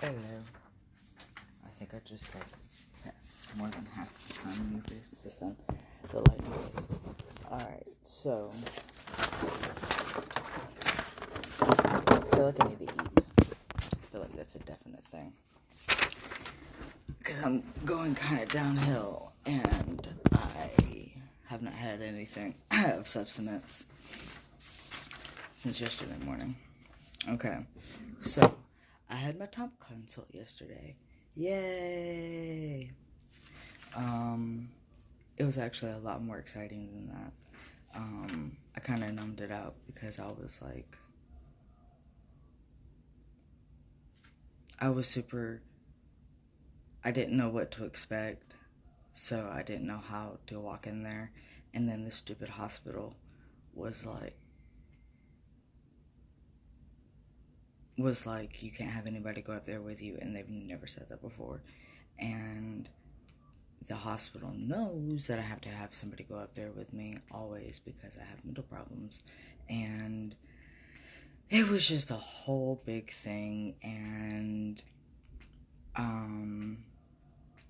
Hello. I think I just like more than half the sun in your face. The light in your face. Alright, so I feel like I need to eat. I feel like that's a definite thing. Because I'm going kind of downhill and I have not had anything of substance since yesterday morning. Okay, so I had my top consult yesterday. Yay! It was actually a lot more exciting than that. I kind of numbed it out because I was like, I didn't know what to expect, so I didn't know how to walk in there, and then the stupid hospital was like, you can't have anybody go up there with you, and they've never said that before, and the hospital knows that I have to have somebody go up there with me always because I have mental problems, and it was just a whole big thing, and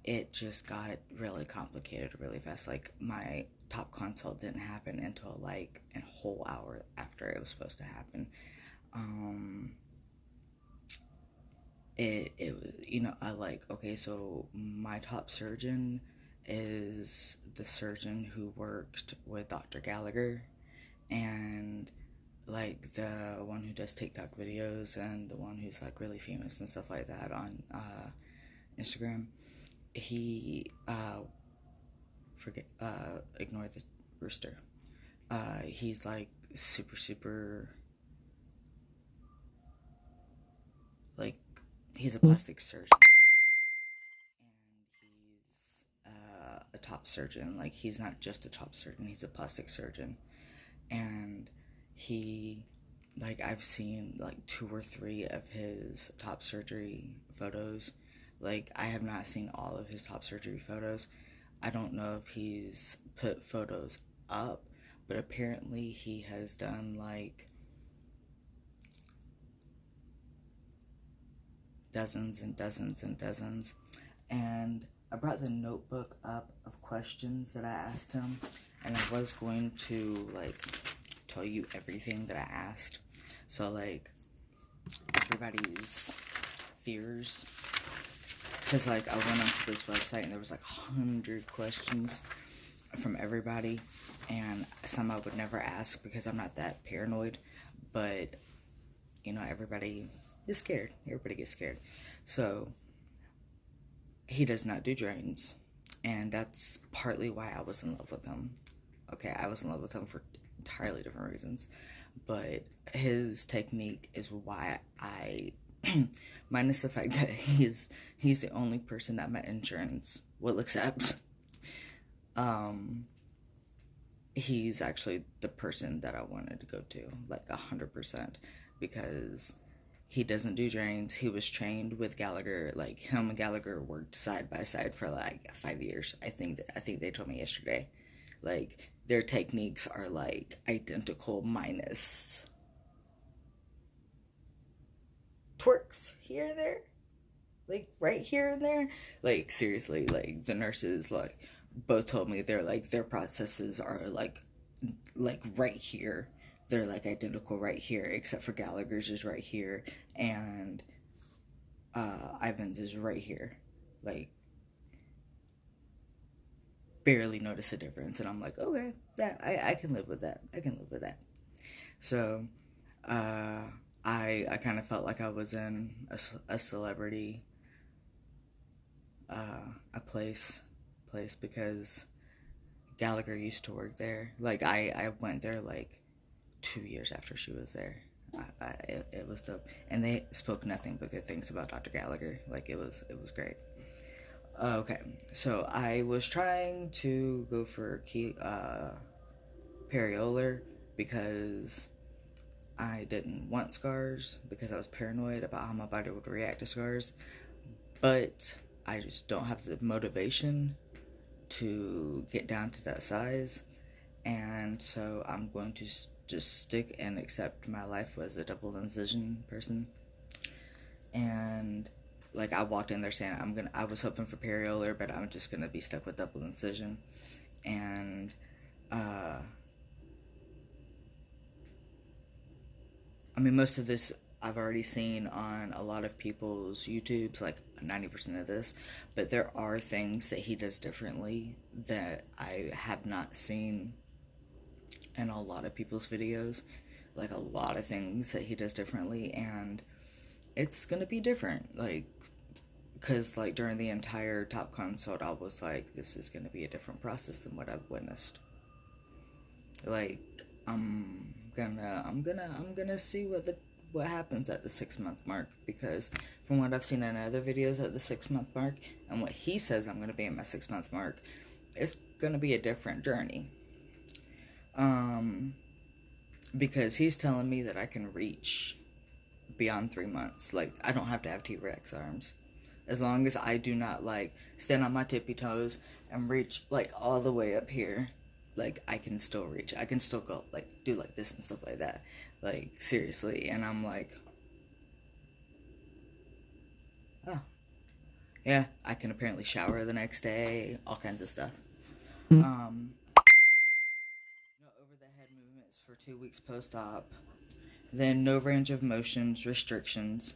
it just got really complicated really fast. Like, my top consult didn't happen until like a whole hour after it was supposed to happen. It was, I like, okay, so my top surgeon is the surgeon who worked with Dr. Gallagher, and like the one who does TikTok videos and the one who's like really famous and stuff like that on Instagram. He ignore the rooster. He's like super like, he's a plastic surgeon, and he's a top surgeon. Like, he's not just a top surgeon, he's a plastic surgeon. And he, like, I've seen like 2 or 3 of his top surgery photos. Like, I have not seen all of his top surgery photos. I don't know if he's put photos up, but apparently he has done like dozens and dozens and dozens. And I brought the notebook up of questions that I asked him, and I was going to like tell you everything that I asked. So like everybody's fears, because like I went onto this website and there was like 100 questions from everybody, and some I would never ask because I'm not that paranoid, but everybody is scared. Everybody gets scared. So he does not do drains, and that's partly why I was in love with him. Okay, I was in love with him for entirely different reasons, but his technique is why I minus the fact that he's the only person that my insurance will accept. He's actually the person that I wanted to go to, like 100%, because he doesn't do drains. He was trained with Gallagher. Like, him and Gallagher worked side by side for like 5 years. I think they told me yesterday. Like, their techniques are like identical minus twerks here and there, like right here and there. Like, seriously, like the nurses like both told me they're like, their processes are like right here. They're like identical right here, except for Gallagher's is right here, and Ivan's is right here. Like, barely notice a difference, and I'm like, okay, that I can live with that. I can live with that. So, I kind of felt like I was in a celebrity, a place because Gallagher used to work there. Like, I went there like 2 years after she was there. It was dope, and they spoke nothing but good things about Dr. Gallagher. Like, it was great. Okay, so I was trying to go for periolar because I didn't want scars, because I was paranoid about how my body would react to scars, but I just don't have the motivation to get down to that size, and so I'm going to just stick and accept my life as a double incision person. And like, I walked in there saying I was hoping for periolar, but I'm just gonna be stuck with double incision. And I mean, most of this I've already seen on a lot of people's YouTubes, like 90% of this, but there are things that he does differently that I have not seen in a lot of people's videos. Like, a lot of things that he does differently, and it's gonna be different. Like, because, like, during the entire top consult, I was like, this is gonna be a different process than what I've witnessed. Like, I'm gonna see what happens at the 6-month mark, because from what I've seen in other videos at the 6-month mark and what he says I'm gonna be at my 6-month mark, it's gonna be a different journey. Because he's telling me that I can reach beyond 3 months. Like, I don't have to have T-Rex arms. As long as I do not, like, stand on my tippy toes and reach, like, all the way up here. Like, I can still reach. I can still go, like, do like this and stuff like that. Like, seriously. And I'm like, oh. Yeah, I can apparently shower the next day. All kinds of stuff. No over-the-head movements for 2 weeks post-op. Then no range of motions restrictions.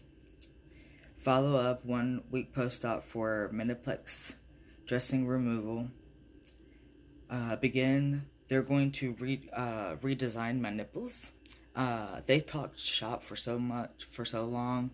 Follow-up 1 week post-op for Miniplex dressing removal. They're going to redesign my nipples. They talked shop for so long.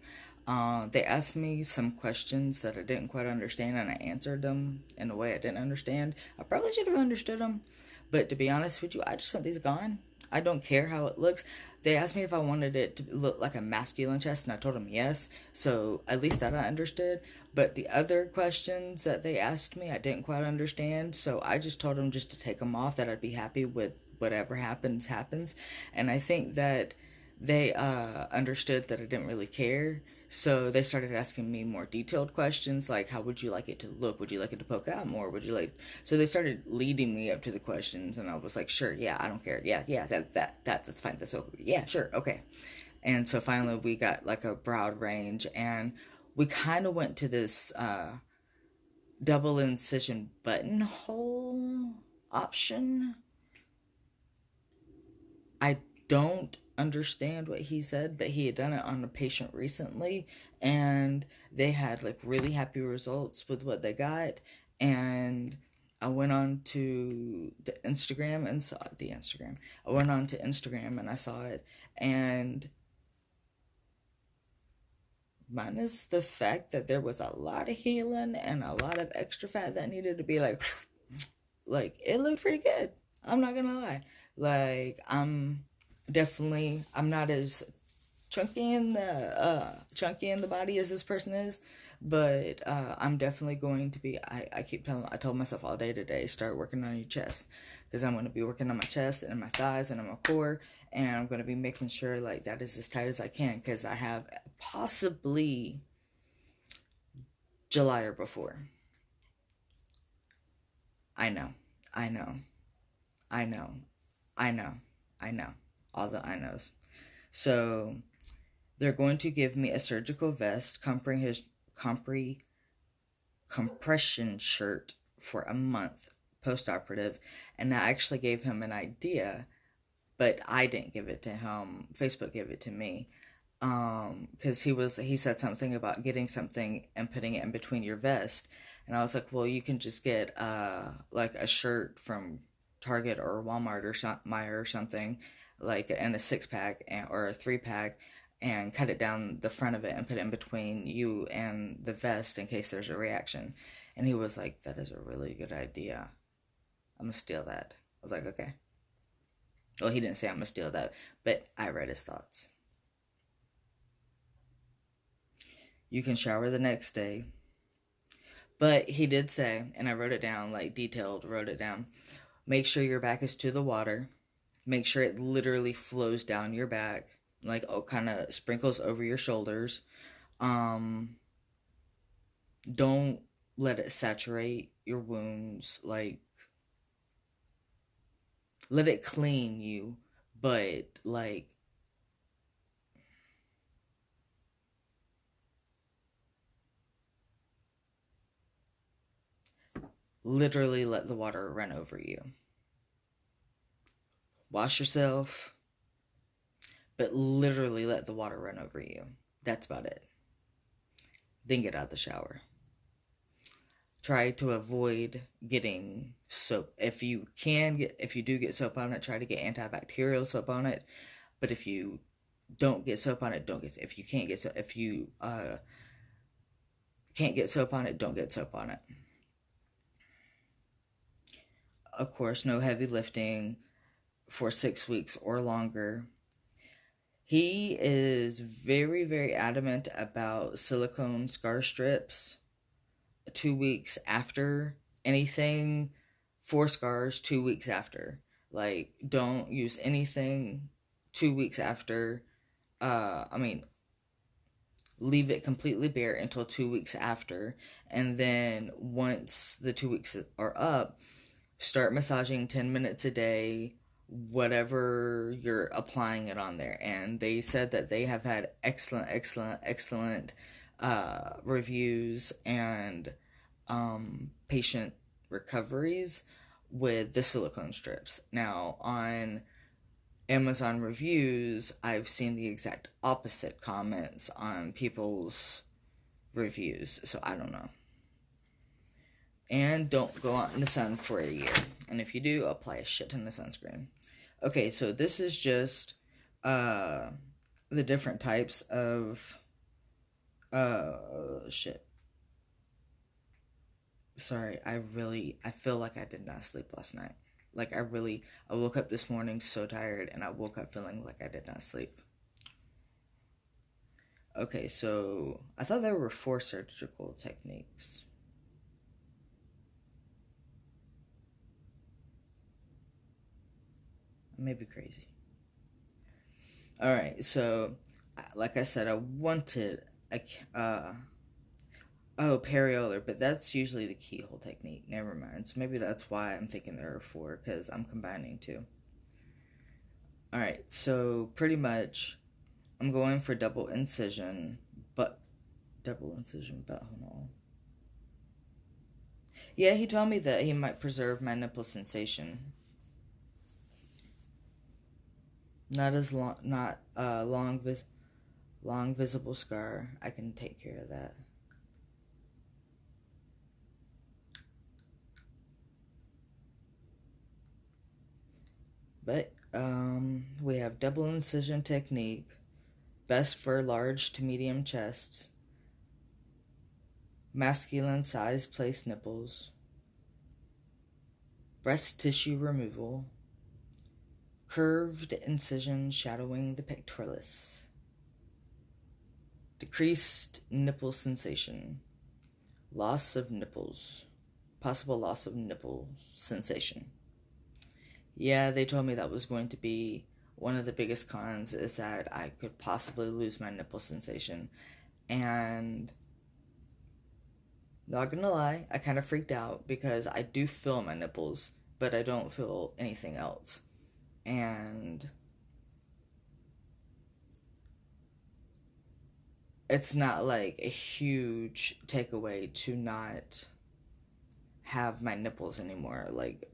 They asked me some questions that I didn't quite understand, and I answered them in a way I didn't understand. I probably should have understood them, but to be honest with you, I just want these gone. I don't care how it looks. They asked me if I wanted it to look like a masculine chest, and I told them yes. So at least that I understood. But the other questions that they asked me, I didn't quite understand. So I just told them just to take them off, that I'd be happy with whatever happens. And I think that they understood that I didn't really care. So they started asking me more detailed questions, like, how would you like it to look? Would you like it to poke out more? Would you like... So they started leading me up to the questions, and I was like, sure, yeah, I don't care. Yeah, that's fine. That's okay. Yeah, sure, okay. And so finally we got, like, a broad range, and we kind of went to this double incision buttonhole option. I don't understand what he said, but he had done it on a patient recently, and they had, like, really happy results with what they got. And I went on to the Instagram and saw I went on to Instagram and I saw it, and minus the fact that there was a lot of healing and a lot of extra fat that needed to be like it looked pretty good. I'm not gonna lie. Like, I'm not as chunky in the body as this person is, but I'm definitely going to be. I told myself all day today, start working on your chest, because I'm going to be working on my chest and my thighs and on my core, and I'm going to be making sure, like, that is as tight as I can, because I have possibly July or before. I know. All the I knows. So they're going to give me a surgical vest, compression shirt for a month post-operative, and I actually gave him an idea, but I didn't give it to him. Facebook gave it to me, because he said something about getting something and putting it in between your vest, and I was like, well, you can just get like a shirt from Target or Walmart or Meijer or something, like, in a 6-pack or a 3-pack, and cut it down the front of it and put it in between you and the vest in case there's a reaction. And he was like, that is a really good idea. I'm gonna steal that. I was like, okay. Well, he didn't say I'm gonna steal that, but I read his thoughts. You can shower the next day. But he did say, and I wrote it down, like, wrote it down, make sure your back is to the water. Make sure it literally flows down your back, like, kind of sprinkles over your shoulders. Don't let it saturate your wounds. Like, let it clean you, but, like, literally let the water run over you. Wash yourself, but literally let the water run over you. That's about it. Then get out of the shower. Try to avoid getting soap. If you do get soap on it, try to get antibacterial soap on it. But if you don't get soap on it, if you can't get soap on it, don't get soap on it. Of course, no heavy lifting for 6 weeks or longer. He is very, very adamant about silicone scar strips 2 weeks after anything, for scars 2 weeks after. Like, don't use anything 2 weeks after. Leave it completely bare until 2 weeks after. And then once the 2 weeks are up, start massaging 10 minutes a day, whatever you're applying it on there. And they said that they have had excellent reviews and patient recoveries with the silicone strips. Now, on Amazon reviews, I've seen the exact opposite comments on people's reviews, so I don't know. And don't go out in the sun for a year. And if you do, apply a shit ton of sunscreen. Okay, so this is just the different types of Sorry, I feel like I did not sleep last night. Like, I woke up this morning so tired, and I woke up feeling like I did not sleep. Okay, so I thought there were 4 surgical techniques. I may be crazy. Alright, so, like I said, I wanted periolar, but that's usually the keyhole technique. Never mind. So maybe that's why I'm thinking there are 4, because I'm combining 2. Alright, so pretty much I'm going for double incision butthole. Yeah, he told me that he might preserve my nipple sensation. Long visible scar. I can take care of that. But we have double incision technique, best for large to medium chests, masculine size place nipples, breast tissue removal, curved incision shadowing the pectoralis, decreased nipple sensation, possible loss of nipple sensation. Yeah, they told me that was going to be one of the biggest cons, is that I could possibly lose my nipple sensation. And not gonna lie, I kind of freaked out, because I do feel my nipples, but I don't feel anything else. And it's not like a huge takeaway to not have my nipples anymore, like,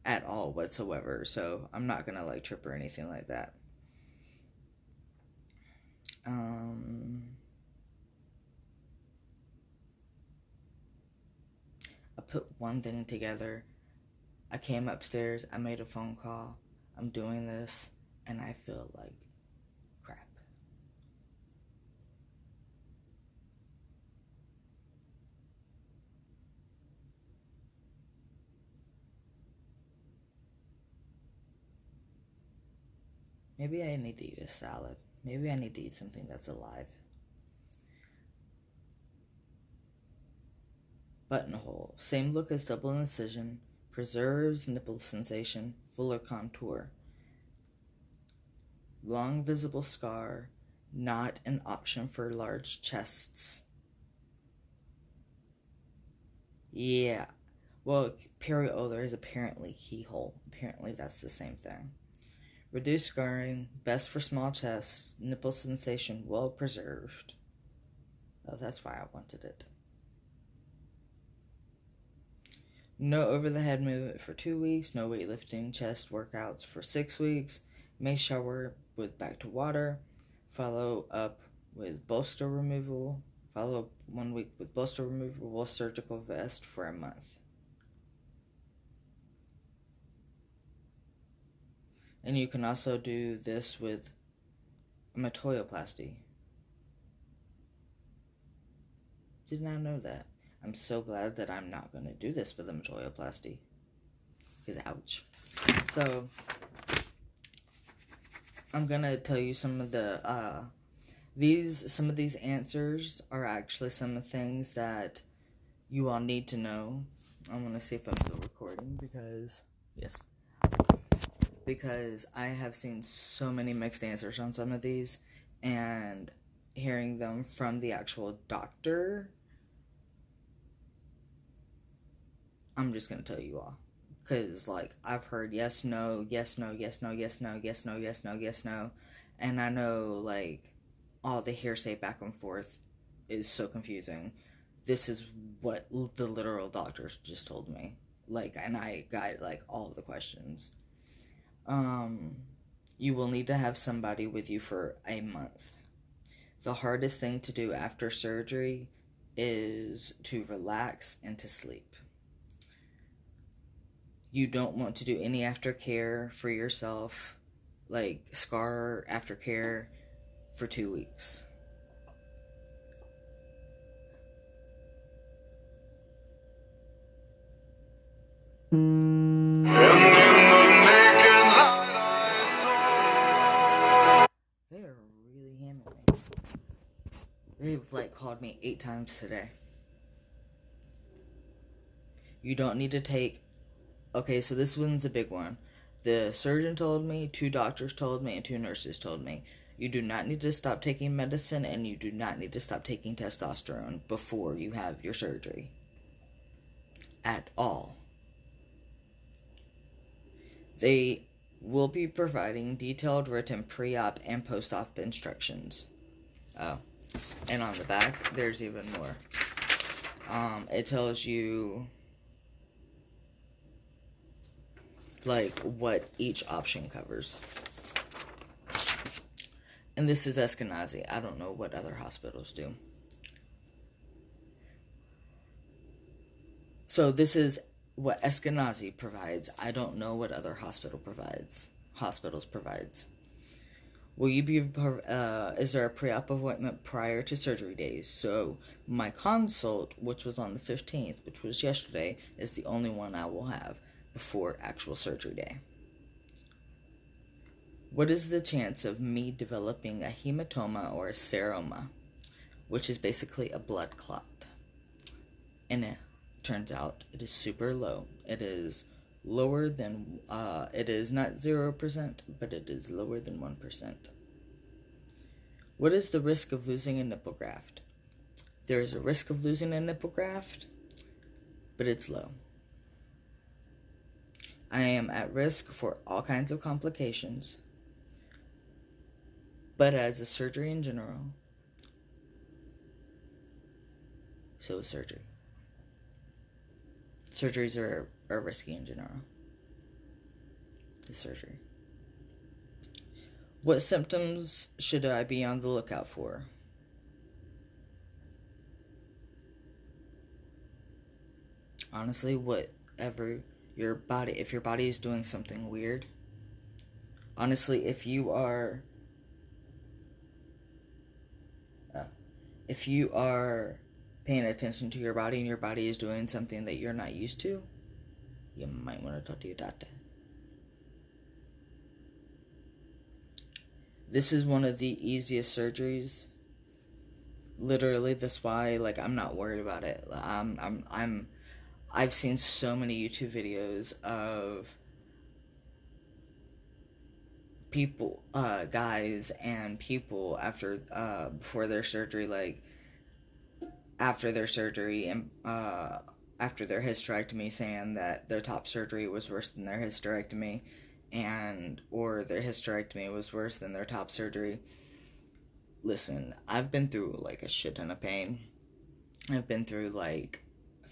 at all whatsoever. So I'm not gonna like trip or anything like that. I put one thing together. I came upstairs, I made a phone call, I'm doing this, and I feel like crap. Maybe I need to eat a salad. Maybe I need to eat something that's alive. Buttonhole. Same look as double incision. Preserves nipple sensation. Fuller contour. Long visible scar. Not an option for large chests. Yeah. Well, periolar is apparently keyhole. Apparently that's the same thing. Reduced scarring, best for small chests, nipple sensation well preserved. Oh, that's why I wanted it. No over-the-head movement for 2 weeks. No weightlifting chest workouts for 6 weeks. May shower with back to water. Follow up with bolster removal. Follow up 1 week with bolster removal, surgical vest for a month. And you can also do this with metoyoplasty. Did not know that. I'm so glad that I'm not going to do this with a metoyoplasty. Because ouch. So, I'm going to tell you some of the, some of these answers are actually some of the things that you all need to know. I'm going to see if I'm still recording because, yes. Because I have seen so many mixed answers on some of these, and hearing them from the actual doctor, I'm just going to tell you all. Because, like, I've heard yes, no, yes, no, yes, no, yes, no, yes, no, yes, no, yes, no. And I know, like, all the hearsay back and forth is so confusing. This is what the literal doctors just told me. Like, and I got, like, all of the questions. You will need to have somebody with you for a month. The hardest thing to do after surgery is to relax and to sleep. You don't want to do any aftercare for yourself, like scar aftercare, for 2 weeks. They are really hammering me. They've, like, called me 8 times today. You don't need to take... Okay, so this one's a big one. The surgeon told me, 2 doctors told me, and 2 nurses told me. You do not need to stop taking medicine, and you do not need to stop taking testosterone before you have your surgery. At all. They will be providing detailed written pre-op and post-op instructions. Oh. And on the back, there's even more. It tells you, like, what each option covers. And this is Eskenazi. I don't know what other hospitals do. So this is what Eskenazi provides. I don't know what other hospitals provides. Will you be, is there a pre-op appointment prior to surgery days? So my consult, which was on the 15th, which was yesterday, is the only one I will have before actual surgery day. What is the chance of me developing a hematoma or a seroma, which is basically a blood clot? And it turns out it is super low. It is lower than, it is not 0%, but it is lower than 1%. What is the risk of losing a nipple graft? There is a risk of losing a nipple graft, but it's low. I am at risk for all kinds of complications, but as a surgery in general, so is surgery. Surgeries are risky in general. The surgery. What symptoms should I be on the lookout for? Honestly, whatever your body, if your body is doing something weird, honestly, if you are paying attention to your body and your body is doing something that you're not used to, you might want to talk to your doctor. This is one of the easiest surgeries. Literally, that's why, like, I'm not worried about it. I've seen so many YouTube videos of people, guys and people before their surgery, like, after their surgery and, after their hysterectomy, saying that their top surgery was worse than their hysterectomy, or their hysterectomy was worse than their top surgery. Listen, I've been through, like, a shit ton of pain. I've been through, like,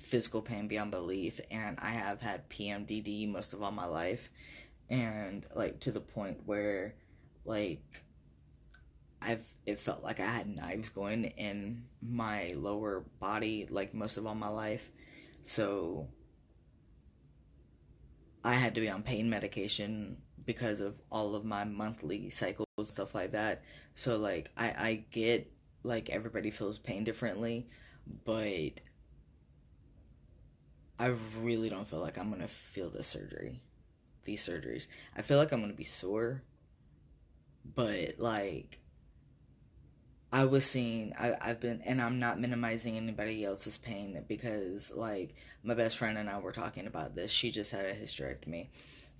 physical pain beyond belief, and I have had PMDD most of all my life, and like to the point where like it felt like I had knives going in my lower body like most of all my life. So I had to be on pain medication because of all of my monthly cycles and stuff like that. So like I get like everybody feels pain differently, but I really don't feel like I'm gonna feel these surgeries. I feel like I'm gonna be sore, but like I've been, and I'm not minimizing anybody else's pain, because like my best friend and I were talking about this. She just had a hysterectomy,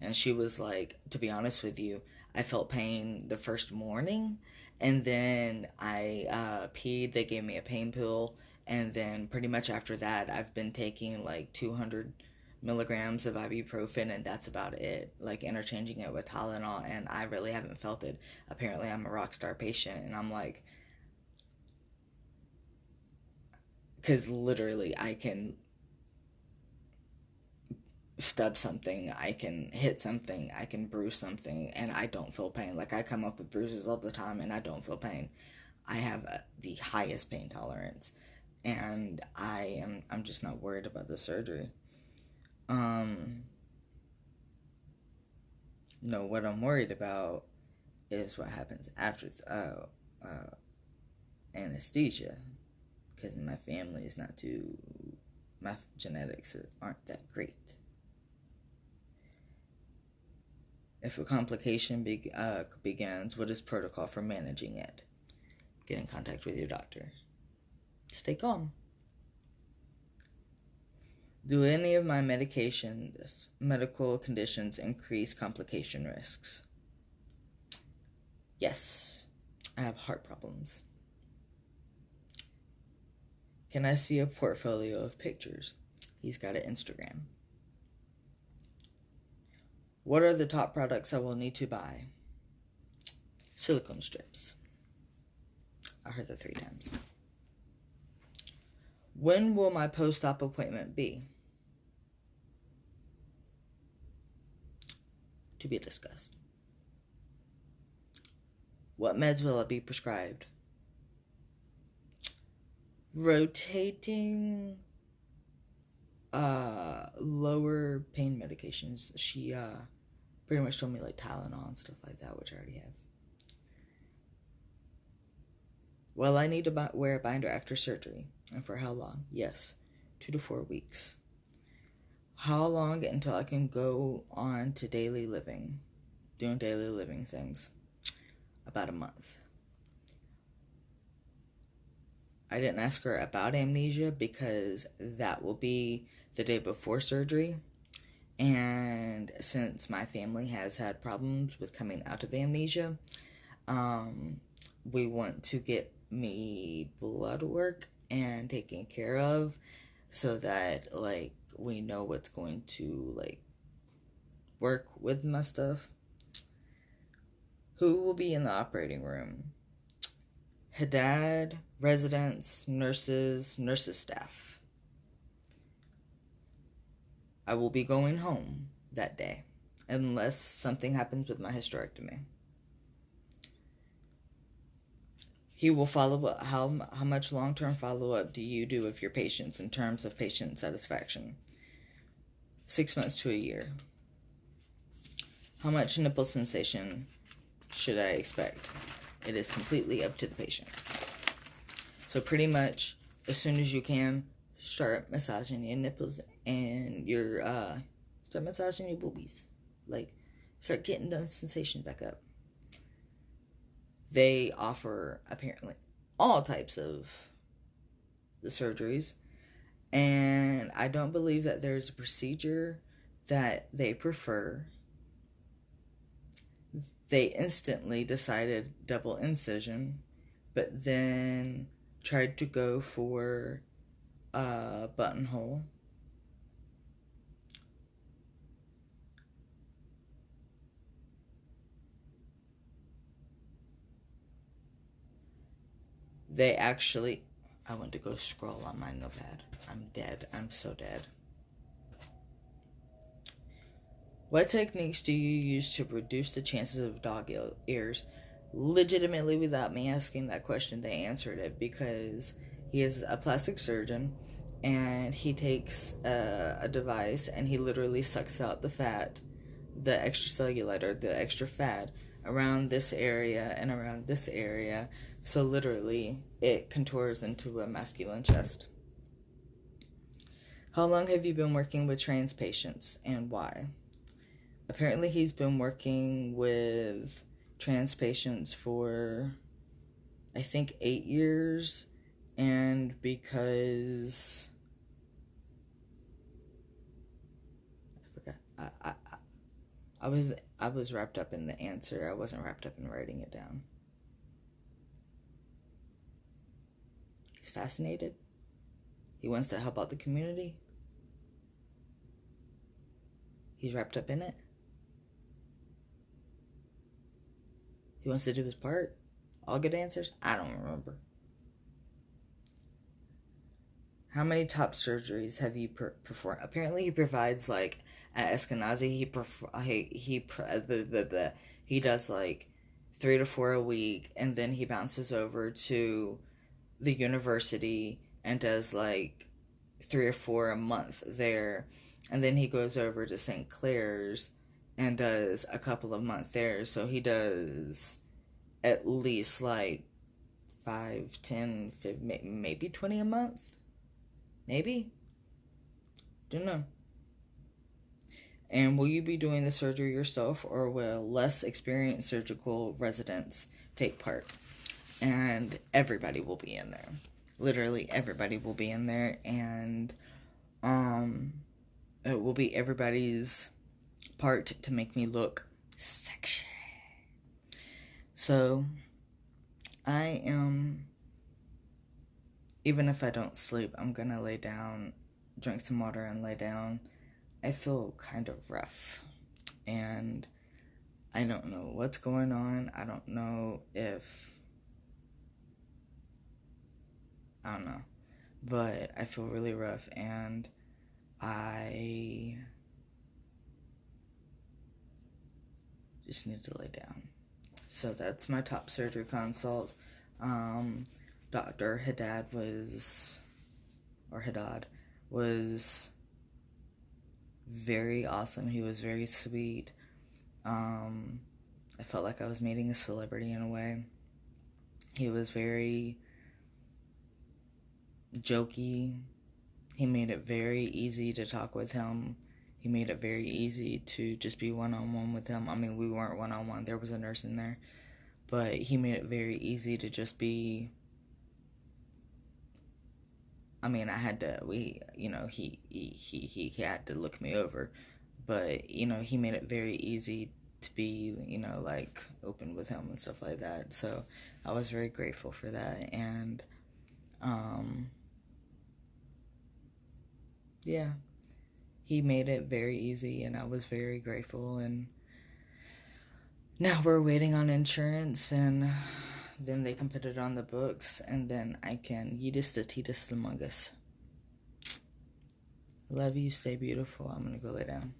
and she was like, to be honest with you, I felt pain the first morning, and then I peed. They gave me a pain pill, and then pretty much after that, I've been taking like 200 milligrams of ibuprofen, and that's about it. Like interchanging it with Tylenol, and I really haven't felt it. Apparently, I'm a rock star patient, and I'm like, because literally I can stub something, I can hit something, I can bruise something, and I don't feel pain. Like I come up with bruises all the time, and I don't feel pain. I have the highest pain tolerance, and I'm just not worried about the surgery. No, what I'm worried about is what happens after anesthesia, because my family is not too, my genetics aren't that great. If a complication begins, what is protocol for managing it? Get in contact with your doctor. Stay calm. Do any of my medical conditions increase complication risks? Yes, I have heart problems. Can I see a portfolio of pictures? He's got an Instagram. What are the top products I will need to buy? Silicone strips. I heard that 3 times. When will my post-op appointment be? To be discussed. What meds will I be prescribed? Rotating lower pain medications. She pretty much told me like Tylenol and stuff like that, which I already have. Well, I need to wear a binder after surgery. And for how long? Yes, 2 to 4 weeks. How long until I can go on to daily living, doing daily living things? About a month. I didn't ask her about amnesia because that will be the day before surgery. And since my family has had problems with coming out of amnesia, we want to get me blood work and taken care of so that like we know what's going to like work with my stuff. Who will be in the operating room? Hadad, residents, nurses staff. I will be going home that day unless something happens with my hysterectomy. He will follow up. How much long-term follow-up do you do with your patients in terms of patient satisfaction? 6 months to a year. How much nipple sensation should I expect? It is completely up to the patient. So pretty much, as soon as you can, start massaging your nipples and start massaging your boobies. Like, start getting the sensation back up. They offer, apparently, all types of the surgeries. And I don't believe that there's a procedure that they prefer. They instantly decided double incision, but then tried to go for a buttonhole. They actually, I went to go scroll on my notepad. I'm dead. I'm so dead. What techniques do you use to reduce the chances of dog ears? Legitimately, without me asking that question, they answered it, because he is a plastic surgeon, and he takes a device and he literally sucks out the fat, the extracellulite, or the extra fat around this area and around this area. So literally, it contours into a masculine chest. How long have you been working with trans patients, and why? Apparently, he's been working with trans patients for, I think, 8 years, and because I forgot, I was wrapped up in the answer. I wasn't wrapped up in writing it down. He's fascinated. He wants to help out the community. He's wrapped up in it. He wants to do his part. All good answers? I don't remember. How many top surgeries have you performed? Apparently, he provides, like, at Eskenazi, he does like 3 to 4 a week, and then he bounces over to the university and does like 3 or 4 a month there, and then he goes over to St. Clair's and does a couple of months there. So he does at least like 5, 10, 15, maybe 20 a month. Maybe. Don't know. And will you be doing the surgery yourself, or will less experienced surgical residents take part? And everybody will be in there. Literally everybody will be in there, and it will be everybody's part to make me look sexy. So I am, even if I don't sleep, I'm gonna lay down, drink some water and lay down. I feel kind of rough, and I don't know what's going on. I don't know, but I feel really rough, and I just need to lay down. So that's my top surgery consult. Dr. Hadad was very awesome. He was very sweet. I felt like I was meeting a celebrity in a way. He was very jokey. He made it very easy to talk with him. He made it very easy to just be one-on-one with him. I mean, we weren't one-on-one. There was a nurse in there. But he made it very easy to just be... I mean, I had to... He had to look me over. But, he made it very easy to be, like, open with him and stuff like that. So, I was very grateful for that. And, yeah. He made it very easy, and I was very grateful, and now we're waiting on insurance, and then they can put it on the books, and then I can yeetus the teetus among us. Love you, stay beautiful. I'm gonna go lay down.